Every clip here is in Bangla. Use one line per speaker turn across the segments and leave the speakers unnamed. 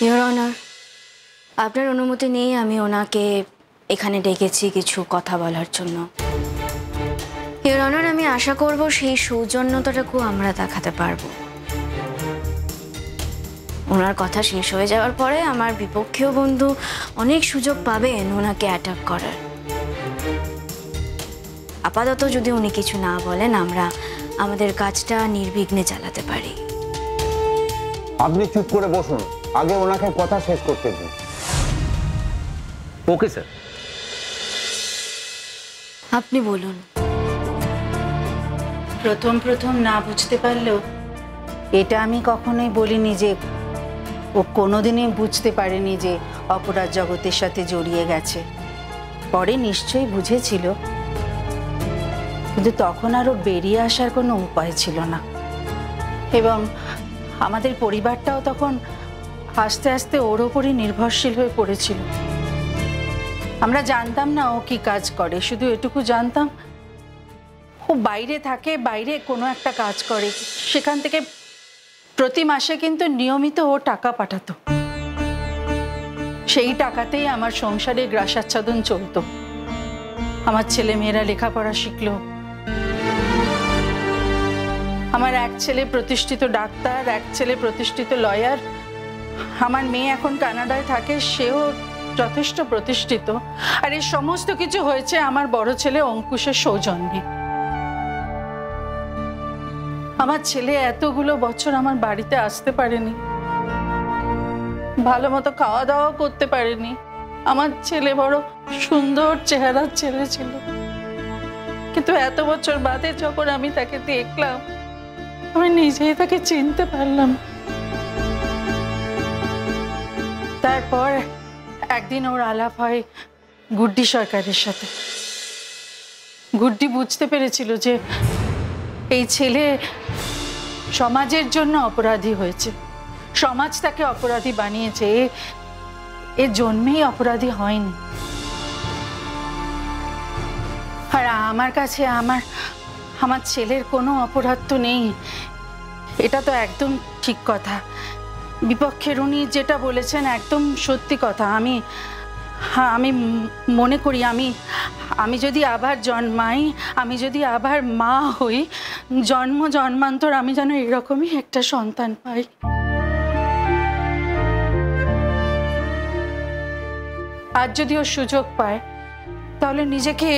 ইওর অনার, আপনার অনুমতি নিয়ে আমি ওনাকে এখানে ডেকেছি কিছু কথা বলার জন্য। ইওর অনার, আমি আশা করব সেই সৌজন্যতাটুকু আমরা দেখাতে পারবো। ওনার কথা শেষ হয়ে যাওয়ার পরে আমার বিপক্ষীয় বন্ধু অনেক সুযোগ পাবেন ওনাকে অ্যাটাক করার। আপাতত যদি উনি কিছু না বলেন, আমরা আমাদের কাজটা নির্বিঘ্নে চালাতে পারি।
আপনি চুপ করে বসুন, আগে ওনাকে কথা শেষ করতে দিন।
Okay sir.
আপনি বলুন।
প্রথম না বুঝতে পারলেও এটা আমি কখনোই বলিনি যে ও কোনোদিনই বুঝতে পারেনি যে অপরাধ জগতের সাথে জড়িয়ে গেছে। পরে নিশ্চয়ই বুঝেছিল, কিন্তু তখন আর ওর বেরিয়ে আসার কোনো উপায় ছিল না। এবং আমাদের পরিবারটাও তখন আস্তে আস্তে ওর ওপরই নির্ভরশীল হয়ে পড়েছিল। আমরা জানতাম না ও কি কাজ করে, শুধু এটুকু জানতাম ও বাইরে থাকে, বাইরে কোনো একটা কাজ করে, সেখান থেকে প্রতি মাসে কিন্তু নিয়মিত ও টাকা পাঠাতো। সেই টাকাতেই আমার সংসারে গ্রাসাচ্ছাদন চলতো। আমার ছেলে মেয়েরা লেখাপড়া শিখলো। আমার এক ছেলে প্রতিষ্ঠিত ডাক্তার, এক ছেলে প্রতিষ্ঠিত লয়ার। আমার মেয়ে এখন কানাডায় থাকে, সেও যথেষ্ট প্রতিষ্ঠিত। আর এই সমস্ত কিছু হয়েছে আমার বড় ছেলে অঙ্কুশের সৌজন্যে। আমার ছেলে এতগুলো বছর আমার বাড়িতে আসতে পারেনি, ভালো মতো খাওয়া দাওয়া করতে পারেনি। আমার ছেলে বড় সুন্দর চেহারার ছেলে ছিল, কিন্তু এত বছর বাদে যখন আমি তাকে দেখলাম, আমি নিজেই তাকে চিনতে পারলাম। তারপর একদিন ওর আলাপ হয় গুড্ডি সরকারের সাথে। গুড্ডি বুঝতে পেরেছিল যে এই ছেলে সমাজের জন্য অপরাধী হয়েছে, সমাজ তাকে অপরাধী বানিয়েছে, এ জন্মেই অপরাধী হয়নি। আর আমার কাছে আমার ছেলের কোনো অপরাধ তো নেই, এটা তো একদম ঠিক কথা। বিপক্ষের উনি যেটা বলেছেন একদম সত্যি কথা। আমি মনে করি আমি যদি আবার জন্মাই, আমি যদি আবার মা হই, জন্মান্তর আমি যেন এরকমই একটা সন্তান পাই। আর যদি ও সুযোগ পায়, তাহলে নিজেকে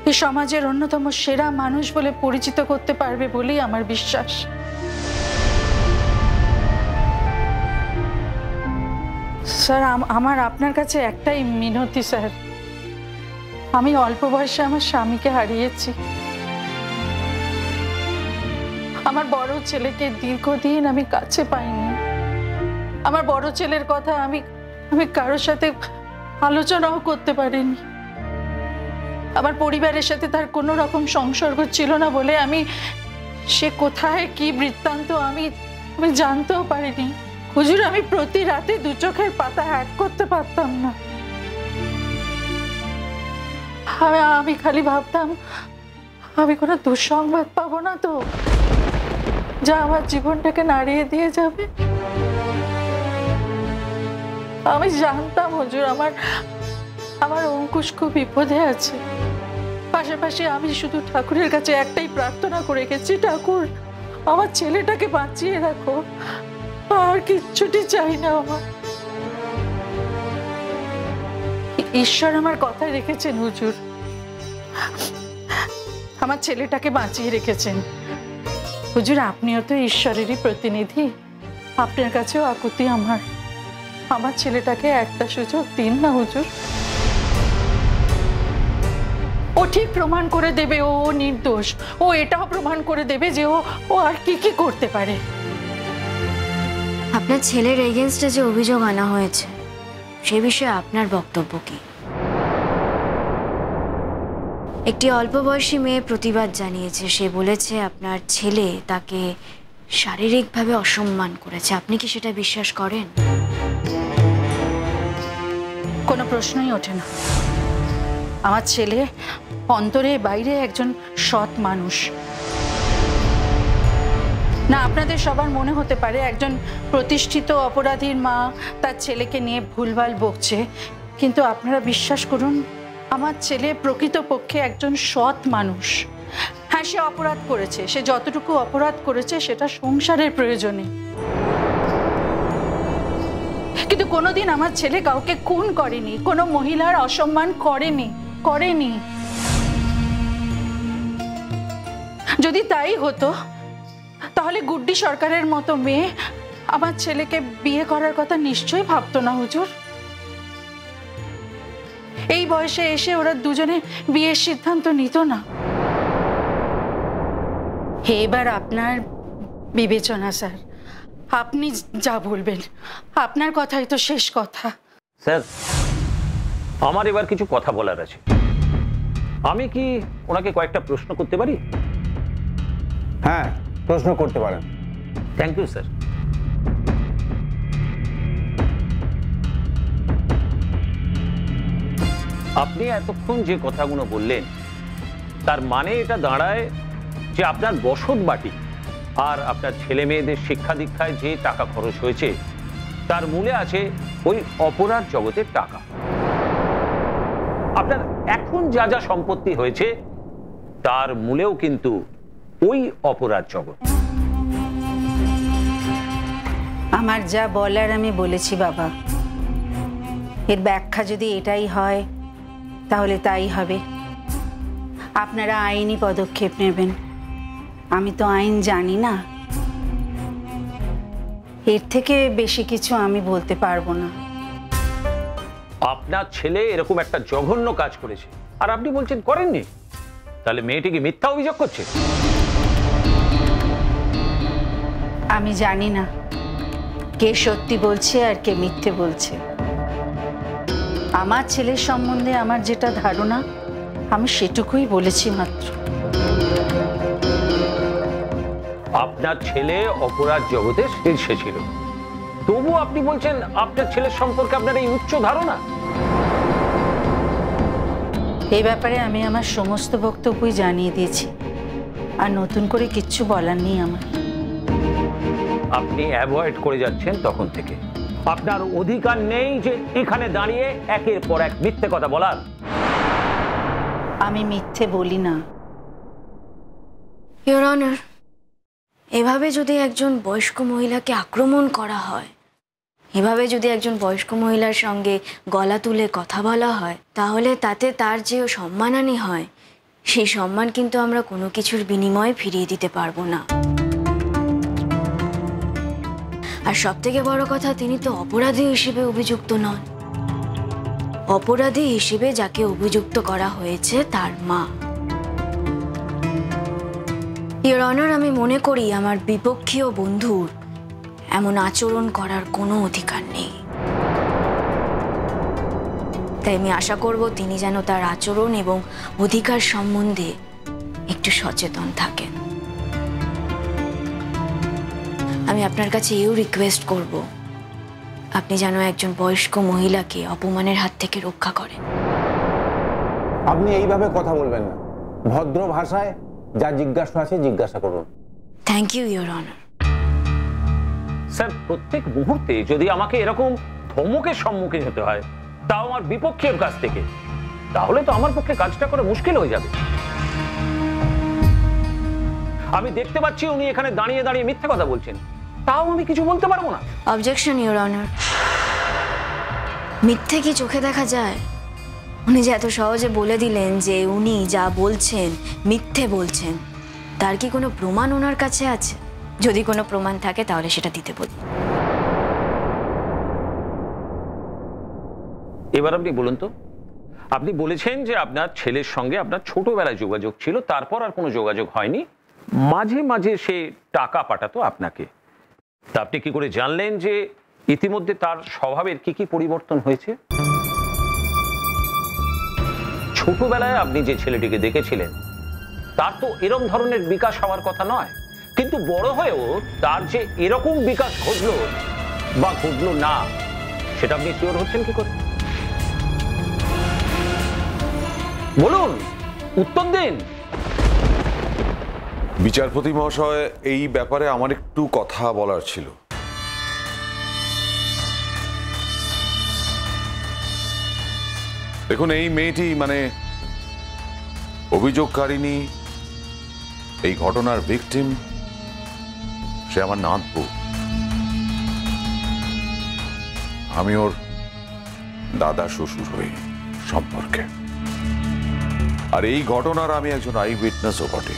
এই সমাজের অন্যতম সেরা মানুষ বলে পরিচিত করতে পারবে বলেই আমার বিশ্বাস। স্যার, আমার আপনার কাছে একটাই মিনতি স্যার। আমি অল্প বয়সে আমার স্বামীকে হারিয়েছি। আমার বড় ছেলেকে দীর্ঘদিন আমি কাছে পাইনি। আমার বড় ছেলের কথা আমি কারোর সাথে আলোচনাও করতে পারিনি। আমার পরিবারের সাথে তার কোনো রকম সংসর্গ ছিল না বলে সে কোথায় কি বৃত্তান্ত আমি জানতেও পারিনি। হুজুর, আমি প্রতি রাতে দু চোখের পাতা এক করতে পারতাম না। আমি খালি ভাবতাম আমি কোনো দুঃসংবাদ পাবো না তো, যা আমার জীবনটাকে নাড়িয়ে দিয়ে যাবে। আমি জানতাম হুজুর আমার অঙ্কুশ খুব বিপদে আছে। পাশাপাশি আমি শুধু ঠাকুরের কাছে একটাই প্রার্থনা করে গেছি, ঠাকুর আমার ছেলেটাকে বাঁচিয়ে রাখো, আর কিচ্ছুটি চাই না। ঈশ্বর আমার কথা রেখেছেন হুজুর, আমার ছেলেটাকে বাঁচিয়ে রেখেছেন। হুজুর, আপনিও তো ঈশ্বরেরই প্রতিনিধি, আপনার কাছেও আকুতি আমার ছেলেটাকে একটা সুযোগ দিন না হুজুর। ও ঠিক প্রমাণ করে দেবে ও নির্দোষ, ও এটাও প্রমাণ করে দেবে যে ও আর কি করতে পারে।
আপনার ছেলের এগেইনস্টে যে অভিযোগ আনা হয়েছে, সে বিষয়ে আপনার বক্তব্য কি? একটি অল্প বয়সী মেয়ে প্রতিবাদ জানিয়েছে। সে বলেছে আপনার ছেলে তাকে শারীরিকভাবে অসম্মান করেছে। আপনি কি সেটা বিশ্বাস করেন?
কোনো প্রশ্নই ওঠে না। আমার ছেলে অন্তরে বাইরে একজন সৎ মানুষ। না আপনাদের সবার মনে হতে পারে একজন প্রতিষ্ঠিত অপরাধীর মা তার ছেলেকে নিয়ে ভুলভাল বকছে, কিন্তু আপনারা বিশ্বাস করুন আমার ছেলে প্রকৃতপক্ষে একজন সৎ মানুষ। হ্যাঁ, সে অপরাধ করেছে, সে যতটুকু অপরাধ করেছে সেটা সংসারের প্রয়োজনে, কিন্তু কোনোদিন আমার ছেলে কাউকে খুন করেনি, কোনো মহিলার অসম্মান করেনি। যদি তাই হতো তাহলে গুড্ডি সরকারের মতো মেয়ে আমার ছেলেকে বিয়ে করার কথা নিশ্চয়ই ভাবতো না হুজুর। এই বয়সে এসে ওরা দুজনে বিয়ের সিদ্ধান্ত নিত না। এবার আপনার বিবেচনা স্যার, আপনি যা বলবেন, আপনার কথাই তো শেষ কথা।
স্যার, আমার এবার কিছু কথা বলার আছে। আমি কি ওনাকে কয়েকটা প্রশ্ন করতে পারি?
হ্যাঁ, প্রশ্ন করতে পারেন।
Thank you sir. আপনি এতক্ষণ যে কথাগুলো বললেন তার মানে এটা দাঁড়ায় যে আপনার বসত বাটি আর আপনার ছেলে মেয়েদের শিক্ষা দীক্ষায় যে টাকা খরচ হয়েছে তার মূলে আছে ওই অপরাধ জগতের টাকা। আপনার এখন যা যা সম্পত্তি হয়েছে তার মূলেও কিন্তু ওই অপরাধ জগৎ।
আমার যা বলার আমি বলেছি বাবা, এর ব্যাখ্যা যদি এটাই হয় তাহলে তাই হবে। আপনারা আইনি পদক্ষেপ নেবেন, আমি তো আইন জানি না, এর থেকে বেশি কিছু আমি বলতে পারবো না।
আপনার ছেলে এরকম একটা জঘন্য কাজ করেছে আর আপনি বলছেন করেননি, তাহলে মেয়েটি কি মিথ্যা অভিযোগ করছে?
আমি জানি না কে সত্যি বলছে আর কে মিথ্যে বলছে। আমার ছেলের সম্বন্ধে আমার যেটা ধারণা আমি সেটুকুই বলেছি মাত্র।
আপনার ছেলে অপরাধ জগতের শীর্ষে ছিল, তবু আপনি বলছেন আপনার ছেলের সম্পর্কে আপনার এই উচ্চ ধারণা।
এই ব্যাপারে আমি আমার সমস্ত বক্তব্যই জানিয়ে দিয়েছি, আর নতুন করে কিচ্ছু বলার নেই আমার।
আপনি অ্যাভয়েড করে যাচ্ছেন তখন থেকে। আপনার অধিকার নেই যে এখানে দাঁড়িয়ে একের পর এক মিথ্যে কথা বলার।
আমি মিথ্যে বলি না।
ইওর অনার, এভাবে যদি একজন বয়স্ক মহিলাকে আক্রমণ করা হয়, এভাবে যদি একজন বয়স্ক মহিলার সঙ্গে গলা তুলে কথা বলা হয়, তাহলে তাতে তার যে সম্মানহানি হয় সেই সম্মান কিন্তু আমরা কোনো কিছুর বিনিময়ে ফিরিয়ে দিতে পারবো না। আর সব থেকে বড় কথা, তিনি তো অপরাধী হিসেবে অভিযুক্ত নন। অপরাধী হিসেবে যাকে অভিযুক্ত করা হয়েছে তার মা। ইওর অনার, আমি মনে করি আমার বিপক্ষীয় বন্ধুর এমন আচরণ করার কোনো অধিকার নেই। তাই আমি আশা করব তিনি যেন তার আচরণ এবং অধিকার সম্বন্ধে একটু সচেতন থাকেন। আমি আপনার কাছে এও রিকোয়েস্ট করব, আপনি যেন একজন বয়স্ক মহিলাকে অপমানের হাত থেকে রক্ষা করেন।
আপনি এইভাবে কথা বলবেন না, ভদ্র ভাষায় যা জিজ্ঞাসা আছে জিজ্ঞাসা করুন।
Thank you your honour.
Sir, প্রত্যেক মুহূর্তে যদি আমাকে এরকম ধমকের সম্মুখীন হতে হয়, তাও আমার বিপক্ষের কাছ থেকে, তাহলে তো আমার পক্ষে কাজটা করা মুশকিল হয়ে যাবে। আমি দেখতে পাচ্ছি উনি এখানে দাঁড়িয়ে দাঁড়িয়ে মিথ্যে কথা বলছেন, তাও আমি কিছু বলতে পারবো না।
Objection your honour. মিথ্যে কি চোখে দেখা যায়? উনি যে এত সহজে বলে দিলেন যে উনি যা বলছেন মিথ্যে বলছেন, তার কি কোনো প্রমাণ ওনার কাছে আছে? যদি কোনো প্রমাণ থাকে তাহলে সেটা দিতে বলুন।
এবার আপনি বলুন তো, আপনি বলেছেন যে আপনার ছেলের সঙ্গে আপনার ছোটবেলায় যোগাযোগ ছিল, তারপর আর কোনো যোগাযোগ হয়নি, মাঝে মাঝে সে টাকা পাঠাতো আপনাকে। তা আপনি কি করে জানলেন যে ইতিমধ্যে তার স্বভাবের কি কি পরিবর্তন হয়েছে? ছোটবেলায় আপনি যে ছেলেটিকে দেখেছিলেন তার তো এরকম ধরনের বিকাশ হওয়ার কথা নয়, কিন্তু বড় হয়েও তার যে এরকম বিকাশ ঘটলো বা ঘটলো না, সেটা আপনি শিওর হচ্ছেন কি করে? বলুন, উত্তর দিন।
বিচারপতি মহাশয়, এই ব্যাপারে আমার একটু কথা বলার ছিল। দেখুন, এই মেয়েটি মানে অভিযোগকারিনী, এই ঘটনার ভিকটিম, সে আমার নাতবু। আমি ওর দাদা শ্বশুর হই সম্পর্কে, আর এই ঘটনার আমি একজন আই উইটনেসও বটে।